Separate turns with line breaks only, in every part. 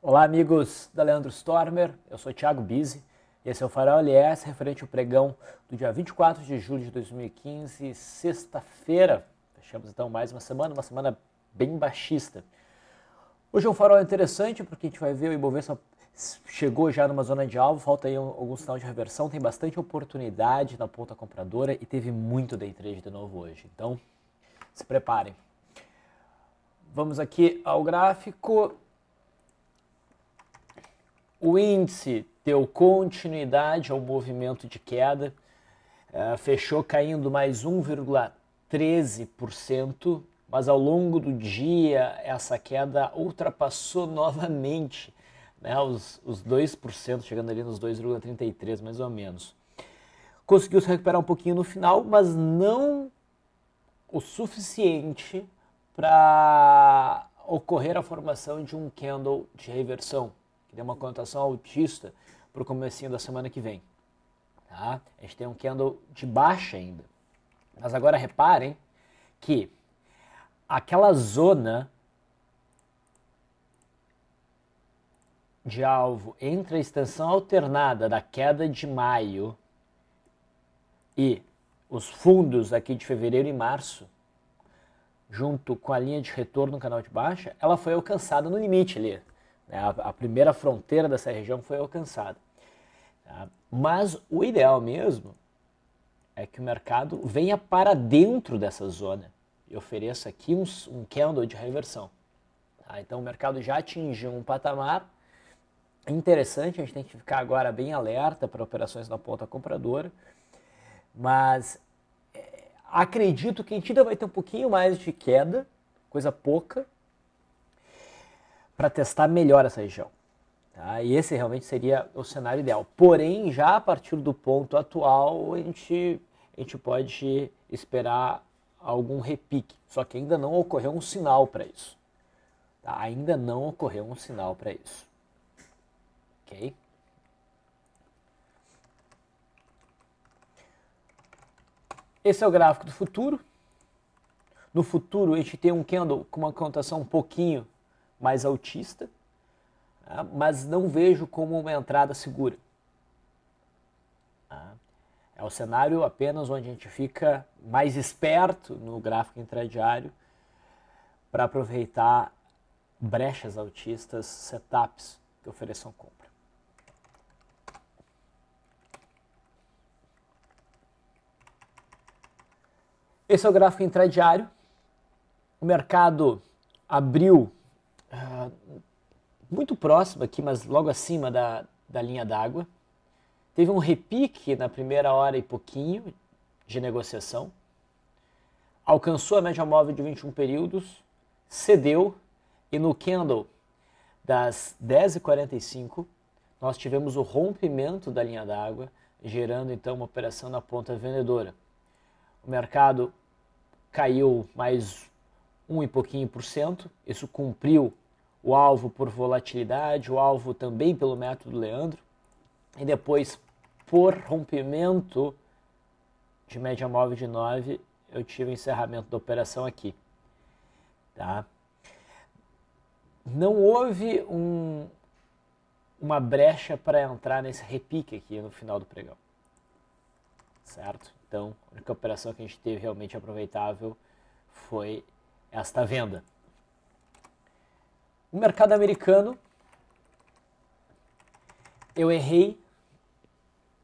Olá, amigos da Leandro Stormer, eu sou Thiago Bizzi e esse é o Farol LS referente ao pregão do dia 24 de julho de 2015, sexta-feira. Fechamos então mais uma semana bem baixista. Hoje é um farol interessante porque a gente vai ver o Ibovespa chegou já numa zona de alvo, falta aí algum sinal de reversão, tem bastante oportunidade na ponta compradora e teve muito day trade de novo hoje, então se preparem. Vamos aqui ao gráfico. O índice deu continuidade ao movimento de queda, fechou caindo mais 1,13%, mas ao longo do dia essa queda ultrapassou novamente, né, os 2%, chegando ali nos 2,33% mais ou menos. Conseguiu se recuperar um pouquinho no final, mas não o suficiente para ocorrer a formação de um candle de reversão, que deu uma conotação altista para o comecinho da semana que vem. Tá? A gente tem um candle de baixa ainda. Mas agora reparem que aquela zona de alvo entre a extensão alternada da queda de maio e os fundos aqui de fevereiro e março, junto com a linha de retorno no canal de baixa, ela foi alcançada no limite ali. A primeira fronteira dessa região foi alcançada. Tá? Mas o ideal mesmo é que o mercado venha para dentro dessa zona e ofereça aqui um candle de reversão. Tá? Então o mercado já atingiu um patamar interessante, a gente tem que ficar agora bem alerta para operações na ponta compradora, mas acredito que a gente ainda vai ter um pouquinho mais de queda, coisa pouca, para testar melhor essa região. Tá? E esse realmente seria o cenário ideal. Porém, já a partir do ponto atual, a gente pode esperar algum repique. Só que ainda não ocorreu um sinal para isso. Tá? Ainda não ocorreu um sinal para isso. Ok? Esse é o gráfico do futuro. No futuro, a gente tem um candle com uma cotação um pouquinho mais altista, tá? Mas não vejo como uma entrada segura. Tá? É o cenário apenas onde a gente fica mais esperto no gráfico intradiário para aproveitar brechas altistas, setups que ofereçam compra. Esse é o gráfico intradiário. O mercado abriu muito próximo aqui, mas logo acima da linha d'água. Teve um repique na primeira hora e pouquinho de negociação. Alcançou a média móvel de 21 períodos, cedeu e no candle das 10h45 nós tivemos o rompimento da linha d'água, gerando então uma operação na ponta vendedora. O mercado caiu mais 1 e pouquinho por cento, isso cumpriu o alvo por volatilidade, o alvo também pelo método Leandro, e depois, por rompimento de média móvel de 9, eu tive o encerramento da operação aqui. Tá? Não houve uma brecha para entrar nesse repique aqui no final do pregão. Certo? Então, a única operação que a gente teve realmente aproveitável foi esta venda. O mercado americano, eu errei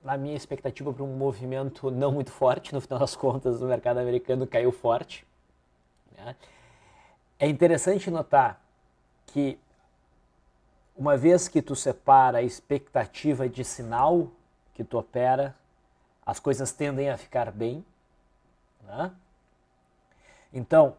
na minha expectativa para um movimento não muito forte. No final das contas, o mercado americano caiu forte. Né? É interessante notar que uma vez que tu separa a expectativa de sinal que tu opera, as coisas tendem a ficar bem. Né? Então,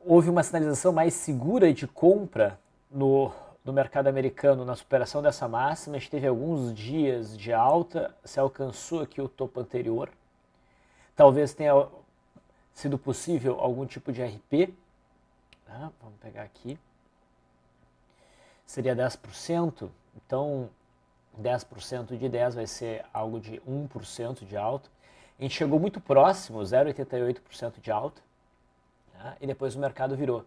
houve uma sinalização mais segura de compra no mercado americano na superação dessa máxima. A gente teve alguns dias de alta, se alcançou aqui o topo anterior. Talvez tenha sido possível algum tipo de RP. Vamos pegar aqui. Seria 10%, então 10% de 10 vai ser algo de 1% de alta. A gente chegou muito próximo, 0,88% de alta. E depois o mercado virou.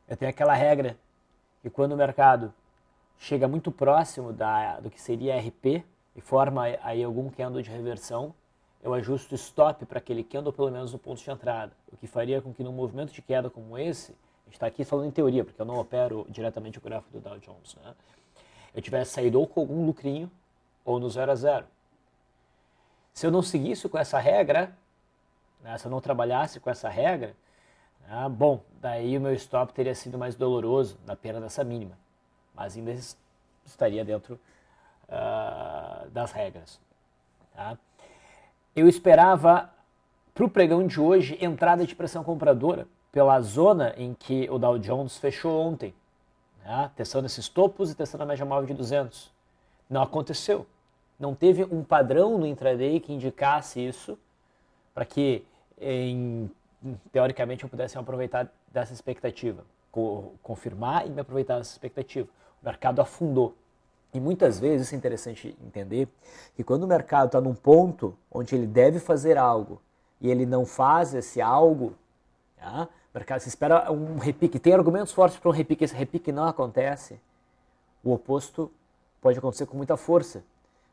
Eu tenho aquela regra que quando o mercado chega muito próximo do que seria RP e forma aí algum candle de reversão, eu ajusto o stop para aquele candle pelo menos no ponto de entrada, o que faria com que num movimento de queda como esse, a gente está aqui falando em teoria, porque eu não opero diretamente o gráfico do Dow Jones, né? Eu tivesse saído ou com algum lucrinho ou no 0 a 0. Se eu não seguisse com essa regra, né, se eu não trabalhasse com essa regra, bom, daí o meu stop teria sido mais doloroso na perda dessa mínima, mas ainda estaria dentro das regras. Tá? Eu esperava para o pregão de hoje entrada de pressão compradora pela zona em que o Dow Jones fechou ontem, né, testando esses topos e testando a média móvel de 200. Não aconteceu. Não teve um padrão no intraday que indicasse isso para que, teoricamente, eu pudesse me aproveitar dessa expectativa, confirmar e me aproveitar dessa expectativa. O mercado afundou. E muitas vezes, isso é interessante entender, que quando o mercado está num ponto onde ele deve fazer algo e ele não faz esse algo, tá? O mercado se espera um repique, tem argumentos fortes para um repique, esse repique não acontece, o oposto pode acontecer com muita força,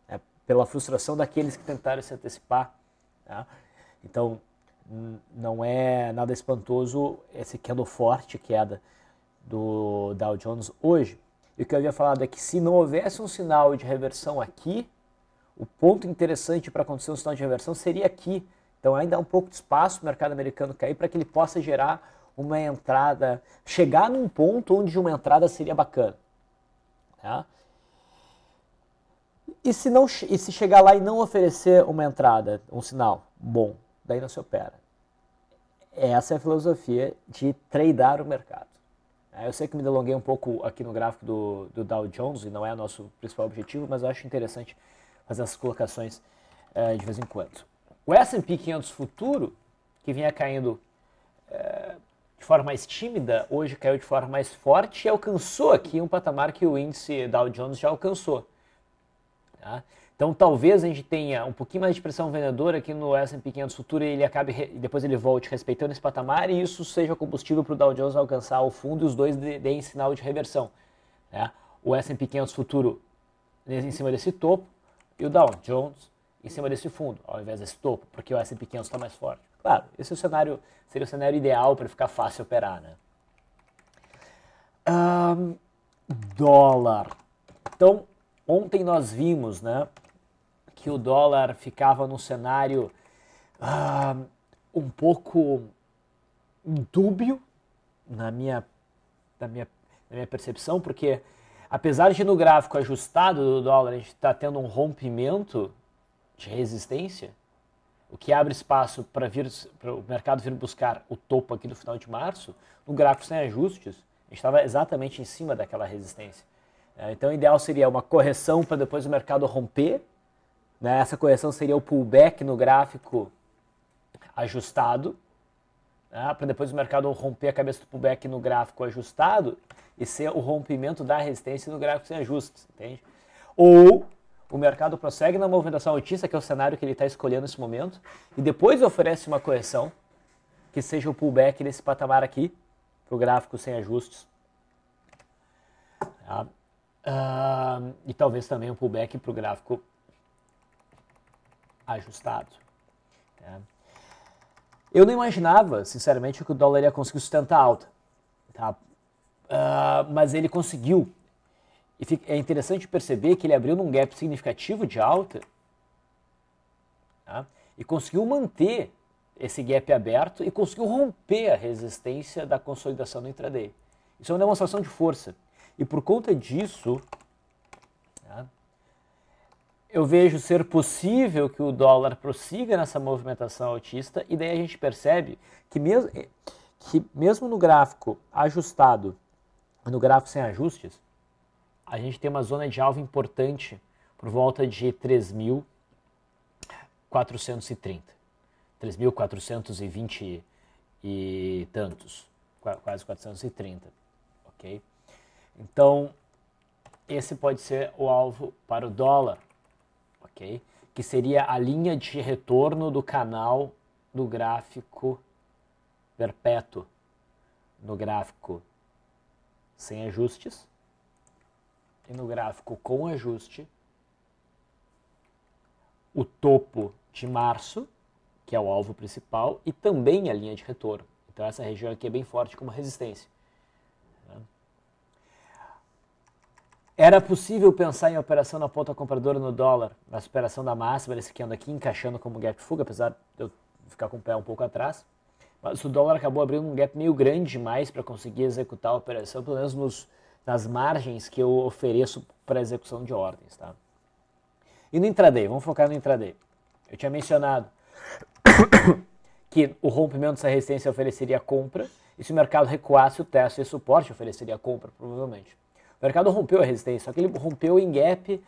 né? Pela frustração daqueles que tentaram se antecipar. Tá? Então, não é nada espantoso esse candle forte, queda do Dow Jones hoje. E o que eu havia falado é que se não houvesse um sinal de reversão aqui, o ponto interessante para acontecer um sinal de reversão seria aqui. Então ainda há um pouco de espaço para o mercado americano cair para que ele possa gerar uma entrada, chegar num ponto onde uma entrada seria bacana. Tá? E se chegar lá e não oferecer uma entrada, um sinal bom, daí não se opera. Essa é a filosofia de tradear o mercado. Eu sei que me delonguei um pouco aqui no gráfico do Dow Jones e não é nosso principal objetivo, mas eu acho interessante fazer essas colocações de vez em quando. O S&P 500 futuro, que vinha caindo de forma mais tímida, hoje caiu de forma mais forte e alcançou aqui um patamar que o índice Dow Jones já alcançou. Tá? Então talvez a gente tenha um pouquinho mais de pressão vendedora aqui no S&P 500 futuro e ele acabe depois ele volte respeitando esse patamar e isso seja combustível para o Dow Jones alcançar o fundo e os dois deem sinal de reversão. Né? O S&P 500 futuro em cima desse topo e o Dow Jones em cima desse fundo, ao invés desse topo, porque o S&P 500 está mais forte. Claro, esse é seria o cenário ideal para ficar fácil operar. Né? Dólar. Então, ontem nós vimos, né, que o dólar ficava num cenário um pouco dúbio na minha percepção, porque apesar de no gráfico ajustado do dólar a gente está tendo um rompimento de resistência, o que abre espaço para o mercado vir buscar o topo aqui no final de março, no gráfico sem ajustes, a gente estava exatamente em cima daquela resistência. Então o ideal seria uma correção para depois o mercado romper. Né? Essa correção seria o pullback no gráfico ajustado, né? Para depois o mercado romper a cabeça do pullback no gráfico ajustado e ser o rompimento da resistência no gráfico sem ajustes, entende? Ou o mercado prossegue na movimentação altista, que é o cenário que ele está escolhendo nesse momento, e depois oferece uma correção que seja o pullback nesse patamar aqui, para o gráfico sem ajustes. Tá? E talvez também um pullback para o gráfico ajustado. Tá? Eu não imaginava, sinceramente, que o dólar ia conseguir sustentar a alta. Tá? Mas ele conseguiu. E é interessante perceber que ele abriu num gap significativo de alta, tá? E conseguiu manter esse gap aberto e conseguiu romper a resistência da consolidação do intraday. Isso é uma demonstração de força. E por conta disso, tá, eu vejo ser possível que o dólar prossiga nessa movimentação altista e daí a gente percebe que mesmo no gráfico ajustado, no gráfico sem ajustes, a gente tem uma zona de alvo importante por volta de 3.430. 3.420 e tantos, quase 430, ok? Então, esse pode ser o alvo para o dólar, ok? Que seria a linha de retorno do canal do gráfico perpétuo, no gráfico sem ajustes, e no gráfico com ajuste o topo de março, que é o alvo principal, e também a linha de retorno. Então essa região aqui é bem forte como resistência. Era possível pensar em operação na ponta compradora no dólar, na superação da máxima, esse candle aqui encaixando como gap fuga, apesar de eu ficar com o pé um pouco atrás. Mas o dólar acabou abrindo um gap meio grande demais para conseguir executar a operação, pelo menos nas margens que eu ofereço para execução de ordens. Tá? E no intraday, vamos focar no intraday. Eu tinha mencionado que o rompimento dessa resistência ofereceria compra, e se o mercado recuasse, o teste de suporte ofereceria compra, provavelmente. O mercado rompeu a resistência, só que ele rompeu em gap,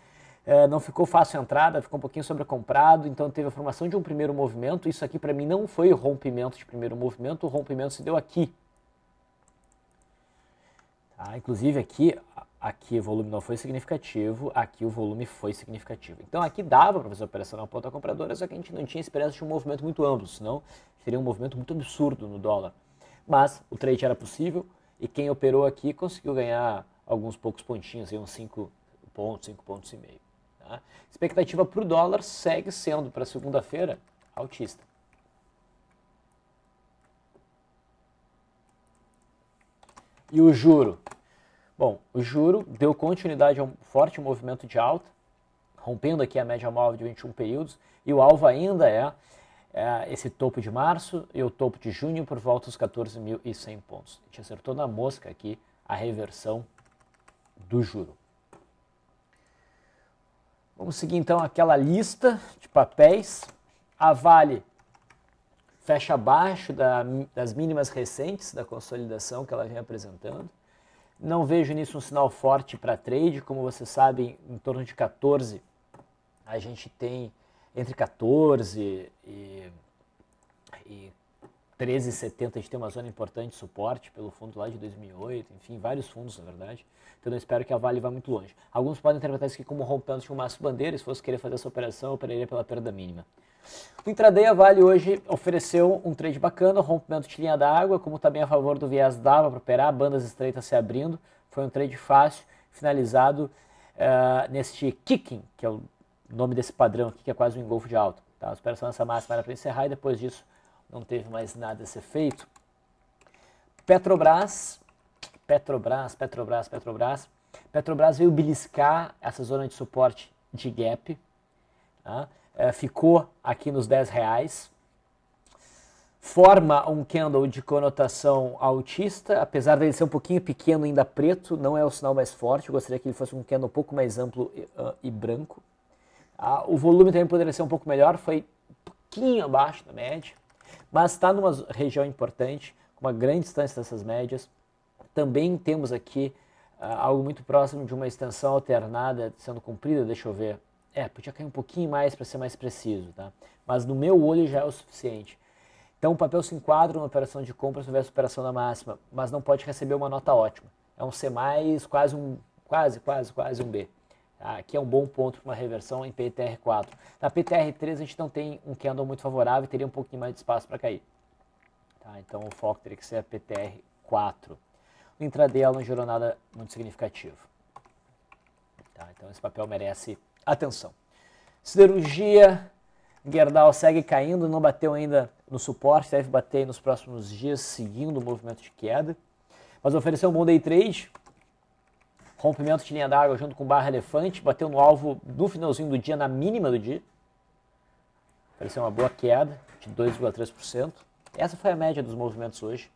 não ficou fácil a entrada, ficou um pouquinho sobrecomprado, então teve a formação de um primeiro movimento. Isso aqui para mim não foi o rompimento de primeiro movimento, o rompimento se deu aqui. Tá? Inclusive aqui o volume não foi significativo, aqui o volume foi significativo. Então aqui dava para fazer a operação na ponta compradora, só que a gente não tinha esperança de um movimento muito amplo, senão seria um movimento muito absurdo no dólar. Mas o trade era possível e quem operou aqui conseguiu ganhar alguns poucos pontinhos, uns 5 pontos, 5 pontos e meio. Tá? Expectativa para o dólar segue sendo para segunda-feira altista. E o juro? Bom, o juro deu continuidade a um forte movimento de alta, rompendo aqui a média móvel de 21 períodos, e o alvo ainda é esse topo de março e o topo de junho por volta dos 14.100 pontos. A gente acertou na mosca aqui a reversão do juro. Vamos seguir então aquela lista de papéis. A Vale fecha abaixo das mínimas recentes da consolidação que ela vem apresentando. Não vejo nisso um sinal forte para trade. Como vocês sabem, em torno de 14, a gente tem entre 14 e 13,70, a gente tem uma zona importante de suporte pelo fundo lá de 2008, enfim, vários fundos, na verdade. Então eu espero que a Vale vá muito longe. Alguns podem interpretar isso aqui como rompendo de um maço bandeira, e se fosse querer fazer essa operação, eu operaria pela perda mínima. No intraday, a Vale hoje ofereceu um trade bacana, rompimento de linha d'água, como também a favor do viés dava para operar, bandas estreitas se abrindo. Foi um trade fácil, finalizado neste kicking, que é o nome desse padrão aqui, que é quase um engolfo de alta. Tá? A operação nessa máxima era para encerrar e depois disso não teve mais nada a ser feito. Petrobras veio beliscar essa zona de suporte de gap, tá? Ficou aqui nos R$10, forma um candle de conotação altista, apesar dele ser um pouquinho pequeno, ainda preto, não é o sinal mais forte, eu gostaria que ele fosse um candle um pouco mais amplo e branco. O volume também poderia ser um pouco melhor, foi um pouquinho abaixo da média, mas está numa região importante, com uma grande distância dessas médias. Também temos aqui algo muito próximo de uma extensão alternada sendo cumprida, deixa eu ver. Podia cair um pouquinho mais para ser mais preciso, tá? Mas no meu olho já é o suficiente. Então o papel se enquadra numa operação de compra se houver superação da máxima, mas não pode receber uma nota ótima. É um C+, quase um B. Aqui é um bom ponto para uma reversão em PTR4. Na PTR3 a gente não tem um candle muito favorável e teria um pouquinho mais de espaço para cair. Tá? Então o foco teria que ser a PTR4. No intraday ela não gerou nada muito significativo. Tá? Então esse papel merece atenção. Siderurgia, Gerdau segue caindo, não bateu ainda no suporte, deve bater nos próximos dias, seguindo o movimento de queda. Mas ofereceu um bom day trade, rompimento de linha d'água junto com barra elefante, bateu no alvo no finalzinho do dia, na mínima do dia. Ofereceu uma boa queda de 2,3%. Essa foi a média dos movimentos hoje.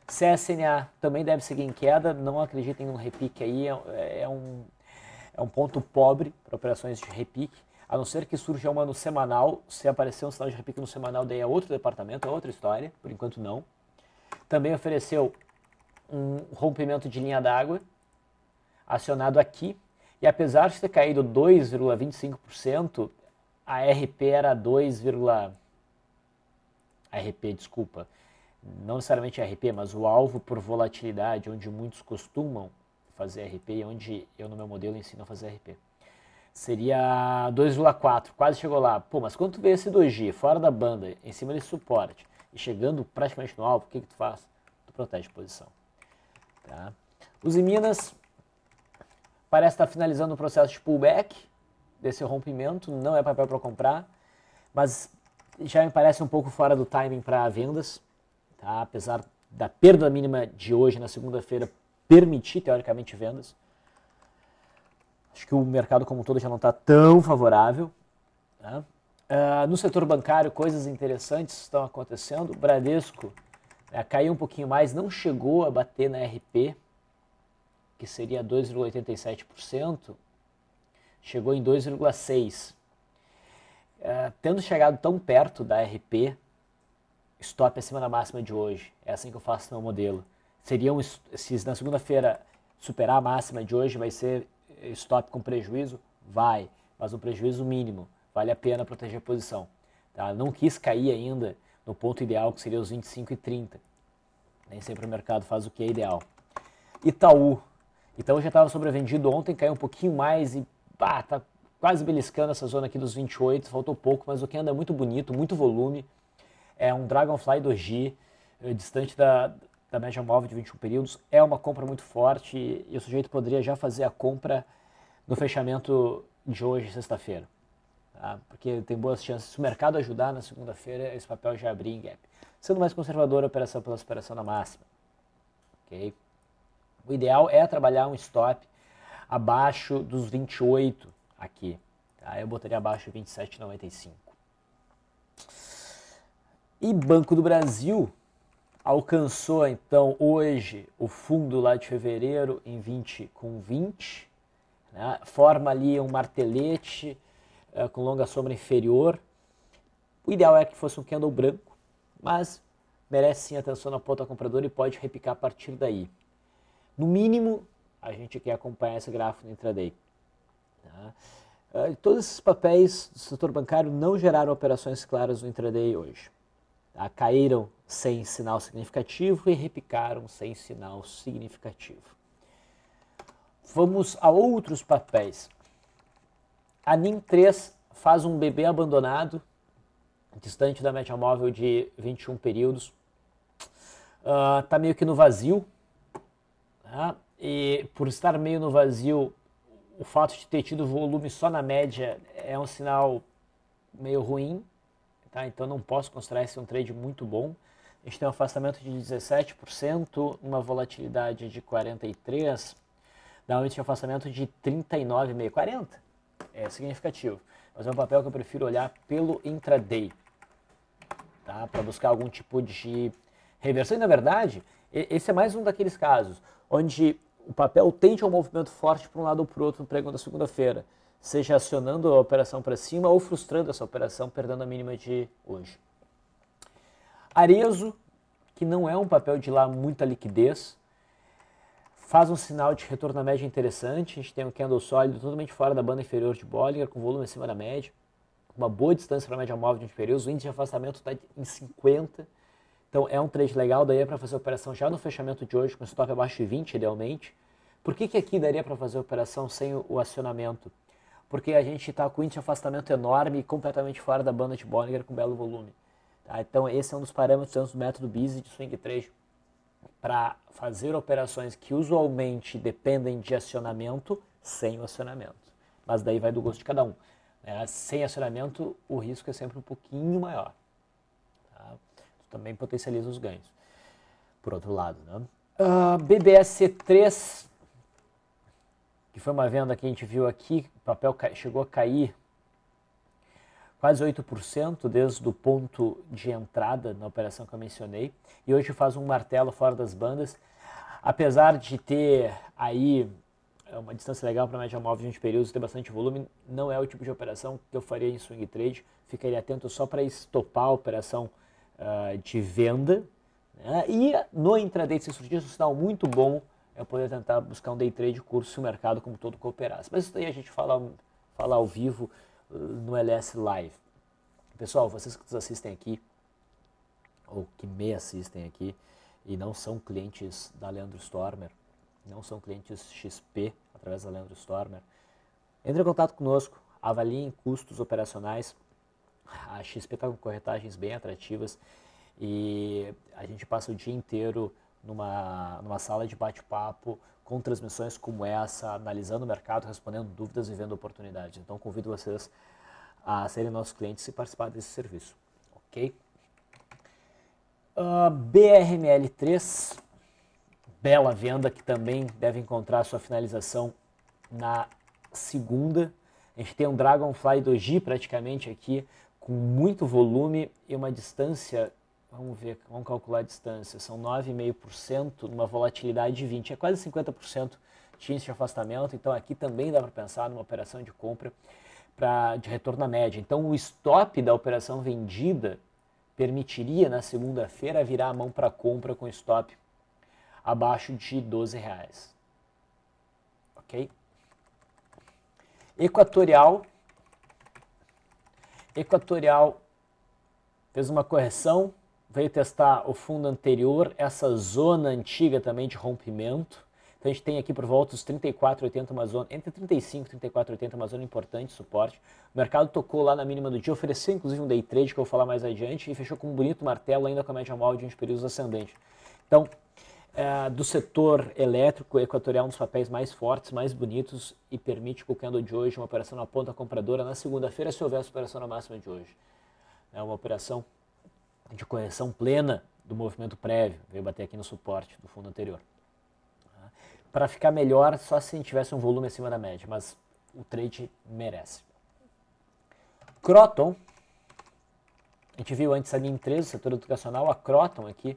CSNA também deve seguir em queda, não acreditem num repique aí, é um ponto pobre para operações de repique, a não ser que surja uma no semanal. Se aparecer um sinal de repique no semanal, daí é outro departamento, é outra história, por enquanto não. Também ofereceu um rompimento de linha d'água, acionado aqui, e apesar de ter caído 2,25%, a RP era 2, desculpa, não necessariamente a RP, mas o alvo por volatilidade, onde muitos costumam fazer RP e onde eu no meu modelo ensino a fazer RP. Seria 2,4, quase chegou lá. Pô, mas quando tu vê esse doji fora da banda, em cima desse suporte, e chegando praticamente no alvo, o que tu faz? Tu protege a posição. Tá? Os Minas parece estar finalizando o processo de pullback desse rompimento, não é papel para comprar, mas já me parece um pouco fora do timing para vendas, tá? Apesar da perda mínima de hoje, na segunda-feira, permitir, teoricamente, vendas. Acho que o mercado como um todo já não está tão favorável. Tá? No setor bancário, coisas interessantes estão acontecendo. O Bradesco caiu um pouquinho mais, não chegou a bater na RP, que seria 2,87%, chegou em 2,6%. Tendo chegado tão perto da RP, stop acima da máxima de hoje. É assim que eu faço no meu modelo. Se na segunda-feira superar a máxima de hoje, vai ser stop com prejuízo? Vai, mas um prejuízo mínimo. Vale a pena proteger a posição. Tá? Não quis cair ainda no ponto ideal, que seria os 25 e 30. Nem sempre o mercado faz o que é ideal. Itaú. Itaú já estava sobrevendido ontem, caiu um pouquinho mais e tá quase beliscando essa zona aqui dos 28, faltou pouco, mas o que anda é muito bonito, muito volume. É um Dragonfly Doji, distante da média móvel de 21 períodos. É uma compra muito forte e o sujeito poderia já fazer a compra no fechamento de hoje, sexta-feira. Tá? Porque tem boas chances, se o mercado ajudar na segunda-feira, esse papel já abrir em gap. Sendo mais conservador, operação pela superação na máxima. Okay? O ideal é trabalhar um stop abaixo dos 28 aqui. Tá? Eu botaria abaixo de 27,95. E Banco do Brasil alcançou então hoje o fundo lá de fevereiro em 20,20. Né? Forma ali um martelete com longa sombra inferior. O ideal é que fosse um candle branco, mas merece sim atenção na ponta compradora e pode repicar a partir daí. No mínimo, a gente quer acompanhar esse gráfico no intraday. Tá? Todos esses papéis do setor bancário não geraram operações claras no intraday hoje. Tá? Caíram sem sinal significativo e repicaram sem sinal significativo. Vamos a outros papéis. A NIM3 faz um BB abandonado, distante da média móvel de 21 períodos. Está meio que no vazio. Tá? E por estar meio no vazio, o fato de ter tido volume só na média é um sinal meio ruim. Tá? Então não posso considerar esse um trade muito bom. A gente tem um afastamento de 17%, uma volatilidade de 43%, dá um índice de afastamento de 39,5%, 40%. É significativo. Mas é um papel que eu prefiro olhar pelo intraday, tá? Para buscar algum tipo de reversão. E na verdade, esse é mais um daqueles casos onde o papel tende a um movimento forte para um lado ou para o outro no pregão da segunda-feira, seja acionando a operação para cima ou frustrando essa operação, perdendo a mínima de hoje. Arezzo, que não é um papel de lá muita liquidez, faz um sinal de retorno na média interessante. A gente tem um candle sólido totalmente fora da banda inferior de Bollinger, com volume acima da média, uma boa distância para a média móvel de 20 períodos, o índice de afastamento está em 50. Então é um trade legal, daí é para fazer a operação já no fechamento de hoje, com stop abaixo de 20, idealmente. Por que aqui daria para fazer a operação sem o acionamento? Porque a gente está com o índice de afastamento enorme e completamente fora da banda de Bollinger com belo volume. Tá? Então esse é um dos parâmetros do método Busy de swing trade para fazer operações que usualmente dependem de acionamento sem o acionamento. Mas daí vai do gosto de cada um. Né? Sem acionamento, o risco é sempre um pouquinho maior. Tá? Também potencializa os ganhos. Por outro lado, né? BBSC3, que foi uma venda que a gente viu aqui, o papel chegou a cair quase 8% desde o ponto de entrada na operação que eu mencionei, e hoje faz um martelo fora das bandas, apesar de ter aí uma distância legal para a média móvel de 20 períodos, ter bastante volume, não é o tipo de operação que eu faria em swing trade, ficaria atento só para estopar a operação de venda, né? E no intraday, se surgir um sinal muito bom, eu poderia tentar buscar um day trade curto se o mercado como todo cooperasse. Mas isso daí a gente fala ao vivo no LS Live. Pessoal, vocês que nos assistem aqui, ou que me assistem aqui, e não são clientes da Leandro Stormer, não são clientes XP através da Leandro Stormer, entre em contato conosco, avaliem custos operacionais. A XP está com corretagens bem atrativas e a gente passa o dia inteiro numa sala de bate-papo com transmissões como essa, analisando o mercado, respondendo dúvidas e vendo oportunidades. Então, convido vocês a serem nossos clientes e participar desse serviço, ok? BRML3, bela venda que também deve encontrar sua finalização na segunda. A gente tem um Dragonfly Doji praticamente aqui, com muito volume e uma distância, vamos ver, vamos calcular a distância, são 9,5% numa volatilidade de 20%, é quase 50% de índice de afastamento, então aqui também dá para pensar numa operação de compra de retorno à média. Então o stop da operação vendida permitiria na segunda-feira virar a mão para compra com stop abaixo de R$12. Ok? Equatorial fez uma correção, veio testar o fundo anterior, essa zona antiga também de rompimento. Então a gente tem aqui por volta dos 34,80 uma zona, entre 35 e 34,80 uma zona importante, suporte. O mercado tocou lá na mínima do dia, ofereceu inclusive um day trade que eu vou falar mais adiante e fechou com um bonito martelo ainda com a média móvel de uns períodos ascendentes. Então, do setor elétrico, o Equatorial é um dos papéis mais fortes, mais bonitos e permite com o candle de hoje uma operação na ponta compradora na segunda-feira se houver essa operação na máxima de hoje. É uma operação de correção plena do movimento prévio, veio bater aqui no suporte do fundo anterior. Para ficar melhor, só se a gente tivesse um volume acima da média, mas o trade merece. Croton, a gente viu antes a NIM3, o setor educacional, a Croton aqui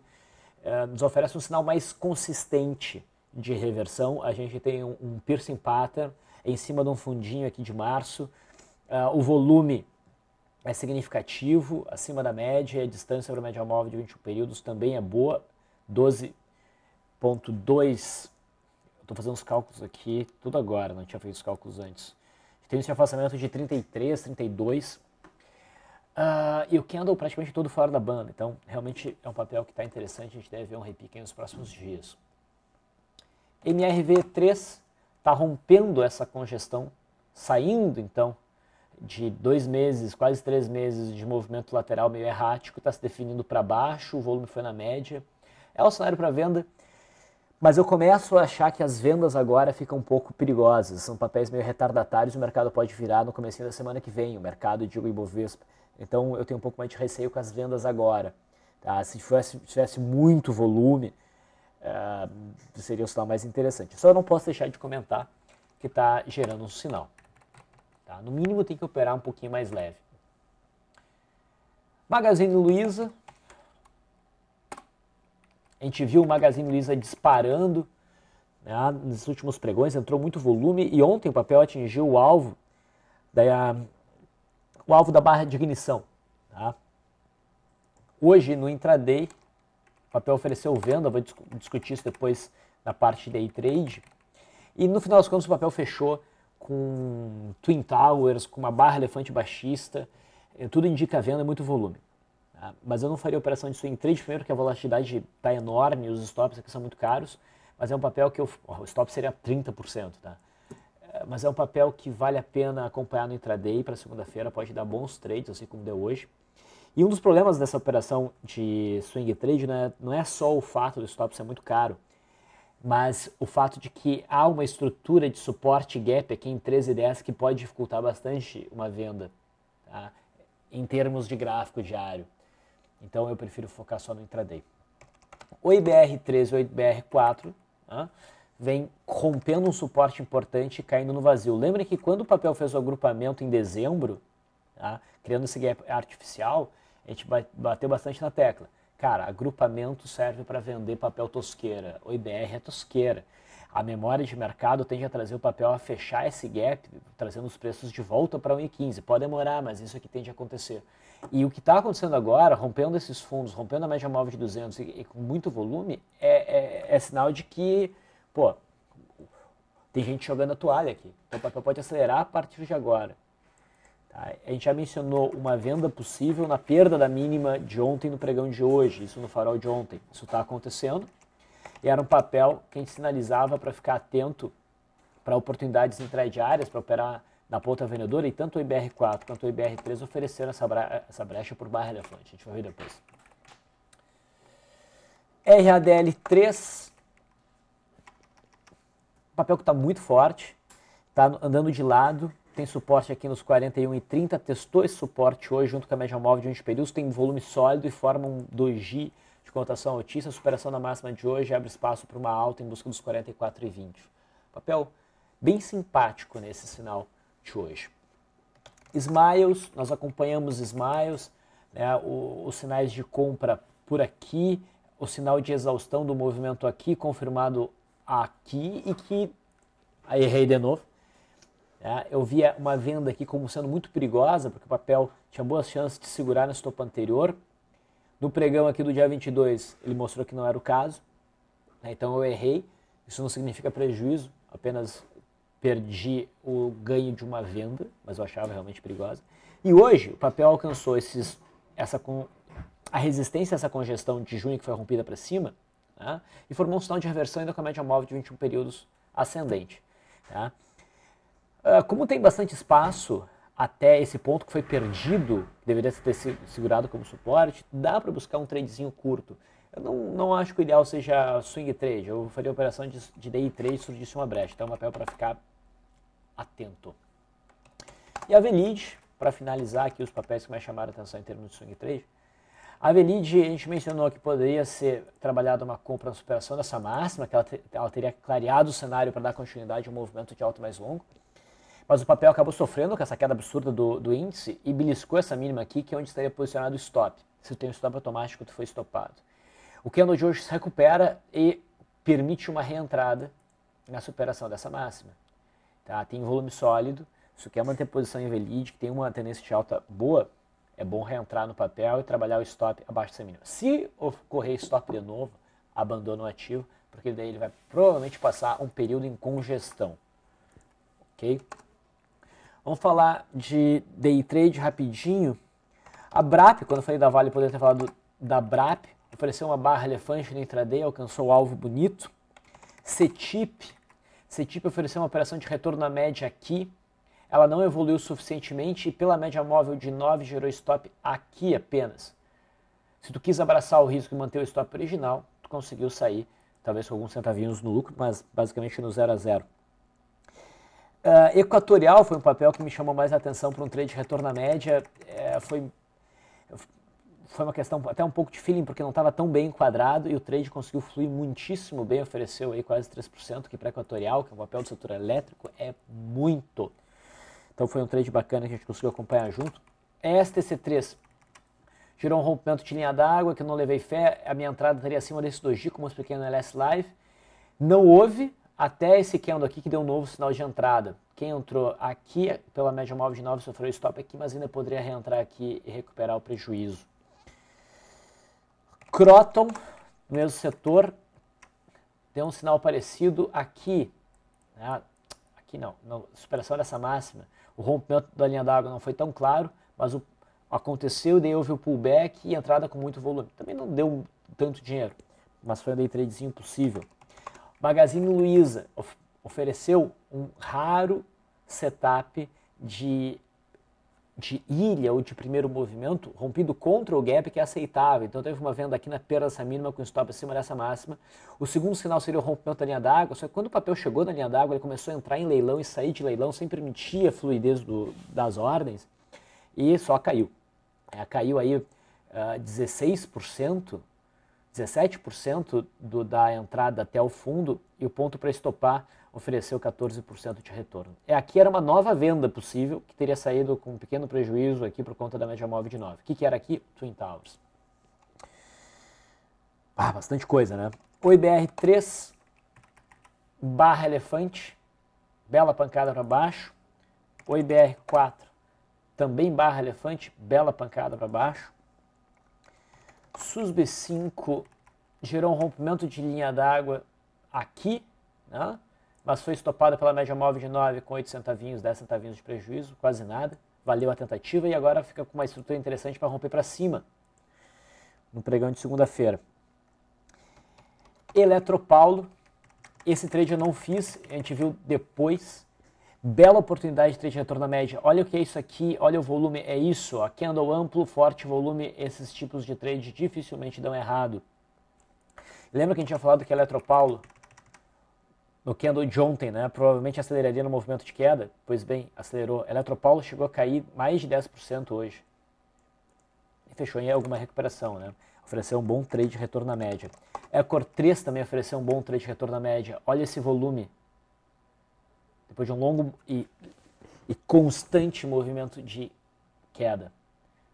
nos oferece um sinal mais consistente de reversão. A gente tem um piercing pattern em cima de um fundinho aqui de março, o volume é significativo, acima da média, a distância para a média móvel de 21 períodos também é boa, 12,2. Estou fazendo os cálculos aqui, tudo agora, não tinha feito os cálculos antes. Tem esse afastamento de 33, 32. E o candle praticamente todo fora da banda. Então, realmente é um papel que está interessante. A gente deve ver um repique nos próximos dias. MRV3 está rompendo essa congestão, saindo, então, de 2 meses, quase 3 meses de movimento lateral meio errático, está se definindo para baixo, o volume foi na média. É o cenário para venda. Mas eu começo a achar que as vendas agora ficam um pouco perigosas. São papéis meio retardatários, o mercado pode virar no comecinho da semana que vem, o mercado de Ibovespa. Então eu tenho um pouco mais de receio com as vendas agora. Tá? Se tivesse muito volume, seria o sinal mais interessante. Só eu não posso deixar de comentar que está gerando um sinal. Tá? No mínimo tem que operar um pouquinho mais leve. Magazine Luiza. A gente viu o Magazine Luiza disparando, né, nos últimos pregões, entrou muito volume e ontem o papel atingiu o alvo da barra de ignição. Tá? Hoje, no intraday, o papel ofereceu venda, vou discutir isso depois na parte day trade. E no final das contas o papel fechou com Twin Towers, com uma barra elefante baixista, tudo indica venda e muito volume. Mas eu não faria operação de swing trade, primeiro que a volatilidade está enorme, os stops aqui são muito caros, mas é um papel que o stop seria 30%, tá? Mas é um papel que vale a pena acompanhar no intraday para segunda-feira, pode dar bons trades, assim como deu hoje. E um dos problemas dessa operação de swing trade não é só o fato do stop ser muito caro, mas o fato de que há uma estrutura de suporte gap aqui em 13,10 que pode dificultar bastante uma venda, tá? Em termos de gráfico diário. Então eu prefiro focar só no intraday. O IBR13 e o IBR4 vem rompendo um suporte importante e caindo no vazio. Lembre que quando o papel fez o agrupamento em dezembro, criando esse gap artificial, a gente bateu bastante na tecla. Cara, agrupamento serve para vender papel tosqueira. O IBR é tosqueira. A memória de mercado tende a trazer o papel a fechar esse gap, trazendo os preços de volta para 1,15. Pode demorar, mas isso aqui tende a acontecer. E o que está acontecendo agora, rompendo esses fundos, rompendo a média móvel de 200 e com muito volume, é sinal de que, pô, tem gente jogando a toalha aqui. Então o papel pode acelerar a partir de agora. Tá? A gente já mencionou uma venda possível na perda da mínima de ontem no pregão de hoje, isso no farol de ontem. Isso está acontecendo. E era um papel que a gente sinalizava para ficar atento para oportunidades intradiárias, para operar na ponta vendedora, e tanto o IBR4 quanto o IBR3 ofereceram essa brecha por barra elefante. A gente vai ver depois. RADL3, papel que está muito forte, está andando de lado, tem suporte aqui nos 41,30, testou esse suporte hoje junto com a média móvel de 20 períodos, tem volume sólido e forma um doji de cotação altíssima, a superação da máxima de hoje abre espaço para uma alta em busca dos 44,20. Papel bem simpático nesse sinal de hoje. Smiles, nós acompanhamos Smiles, né, os sinais de compra por aqui, o sinal de exaustão do movimento aqui, confirmado aqui, e que, aí errei de novo, né, eu via uma venda aqui como sendo muito perigosa, porque o papel tinha boas chances de segurar no topo anterior. No pregão aqui do dia 22, ele mostrou que não era o caso, né, então eu errei, isso não significa prejuízo, apenas perdi o ganho de uma venda, mas eu achava realmente perigosa. E hoje o papel alcançou a resistência a essa congestão de junho que foi rompida para cima, tá? E formou um sinal de reversão ainda com a média móvel de 21 períodos ascendente. Tá? Como tem bastante espaço até esse ponto que foi perdido, que deveria ter sido segurado como suporte, dá para buscar um tradezinho curto. Eu não acho que o ideal seja swing trade, eu faria operação de day trade se surgisse uma brecha, então é um papel para ficar atento. E a Velid, para finalizar aqui os papéis que mais chamaram a atenção em termos de swing trade, a Velid, a gente mencionou que poderia ser trabalhada uma compra na superação dessa máxima, que ela teria clareado o cenário para dar continuidade ao movimento de alta mais longo, mas o papel acabou sofrendo com essa queda absurda do índice e beliscou essa mínima aqui, que é onde estaria posicionado o stop, se tem um stop automático que foi estopado. O candle de hoje se recupera e permite uma reentrada na superação dessa máxima. Tá? Tem volume sólido, se quer manter posição em Velid, que tem uma tendência de alta boa, é bom reentrar no papel e trabalhar o stop abaixo dessa mínima. Se ocorrer stop de novo, abandona o ativo, porque daí ele vai provavelmente passar um período em congestão. Ok? Vamos falar de day trade rapidinho. A BRAP, quando eu falei da Vale, eu poderia ter falado da BRAP, ofereceu uma barra elefante no intraday, alcançou o alvo bonito. CETIP ofereceu uma operação de retorno na média aqui, ela não evoluiu suficientemente e pela média móvel de 9 gerou stop aqui apenas. Se tu quis abraçar o risco e manter o stop original, tu conseguiu sair, talvez com alguns centavinhos no lucro, mas basicamente no 0 a 0. Equatorial foi um papel que me chamou mais a atenção para um trade de retorno na média, foi uma questão até um pouco de feeling, porque não estava tão bem enquadrado e o trade conseguiu fluir muitíssimo bem, ofereceu aí quase 3%, que para Equatorial, que é um papel do setor elétrico, é muito. Então foi um trade bacana que a gente conseguiu acompanhar junto. STC3 gerou um rompimento de linha d'água que eu não levei fé, a minha entrada estaria acima desse doji, como eu expliquei no LS Live. Não houve até esse candle aqui que deu um novo sinal de entrada. Quem entrou aqui pela média móvel de 9 sofreu stop aqui, mas ainda poderia reentrar aqui e recuperar o prejuízo. Croton, mesmo setor, deu um sinal parecido aqui, né? Aqui não, superação dessa máxima, o rompimento da linha d'água não foi tão claro, mas aconteceu, daí houve o pullback e entrada com muito volume. Também não deu tanto dinheiro, mas foi um day tradezinho possível. Magazine Luiza ofereceu um raro setup de ilha ou de primeiro movimento rompido contra o gap, que é aceitável. Então teve uma venda aqui na perda dessa mínima com stop acima dessa máxima. O segundo sinal seria o rompimento da linha d'água, só que quando o papel chegou na linha d'água, ele começou a entrar em leilão e sair de leilão sem permitir a fluidez das ordens e só caiu. Caiu aí 16%, 17% da entrada até o fundo e o ponto para estopar ofereceu 14% de retorno. Aqui era uma nova venda possível, que teria saído com um pequeno prejuízo aqui por conta da média móvel de 9. O que era aqui? Twin Towers. Bastante coisa, né? O IBR3, barra elefante, bela pancada para baixo. O IBR4, também barra elefante, bela pancada para baixo. SUSB5 gerou um rompimento de linha d'água aqui, né? Mas foi estopada pela média móvel de 9 com 8 centavinhos, 10 centavinhos de prejuízo, quase nada. Valeu a tentativa e agora fica com uma estrutura interessante para romper para cima no pregão de segunda-feira. Eletropaulo, esse trade eu não fiz, a gente viu depois. Bela oportunidade de trade de retorno na média. Olha o que é isso aqui, olha o volume, é isso. Ó, candle amplo, forte volume, esses tipos de trade dificilmente dão errado. Lembra que a gente tinha falado que a Eletropaulo, no candle de ontem, né, provavelmente aceleraria no movimento de queda? Pois bem, acelerou. A Eletropaulo chegou a cair mais de 10% hoje. E fechou em alguma recuperação, né? Ofereceu um bom trade de retorno à média. A Cor 3 também ofereceu um bom trade de retorno à média. Olha esse volume. Depois de um longo e constante movimento de queda.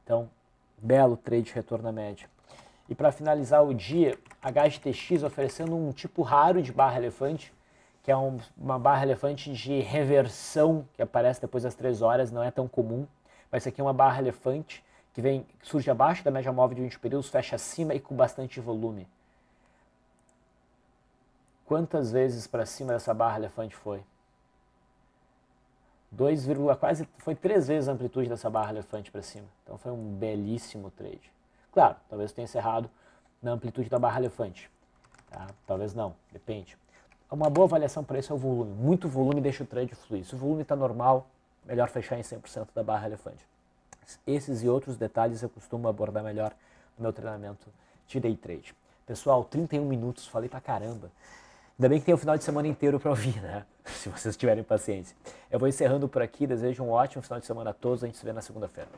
Então, belo trade de retorno à média. E para finalizar o dia, a HTX oferecendo um tipo raro de barra elefante, que é uma barra elefante de reversão, que aparece depois das 3 horas, não é tão comum. Mas isso aqui é uma barra elefante que surge abaixo da média móvel de 20 períodos, fecha acima e com bastante volume. Quantas vezes para cima dessa barra elefante foi? Foi 3 vezes a amplitude dessa barra elefante para cima. Então foi um belíssimo trade. Claro, talvez tenha encerrado na amplitude da barra elefante. Tá? Talvez não, depende. Uma boa avaliação para isso é o volume. Muito volume deixa o trade fluir. Se o volume está normal, melhor fechar em 100% da barra elefante. Esses e outros detalhes eu costumo abordar melhor no meu treinamento de day trade. Pessoal, 31 minutos, falei pra caramba. Ainda bem que tem o final de semana inteiro para ouvir, né? Se vocês tiverem paciência. Eu vou encerrando por aqui, desejo um ótimo final de semana a todos, a gente se vê na segunda-feira.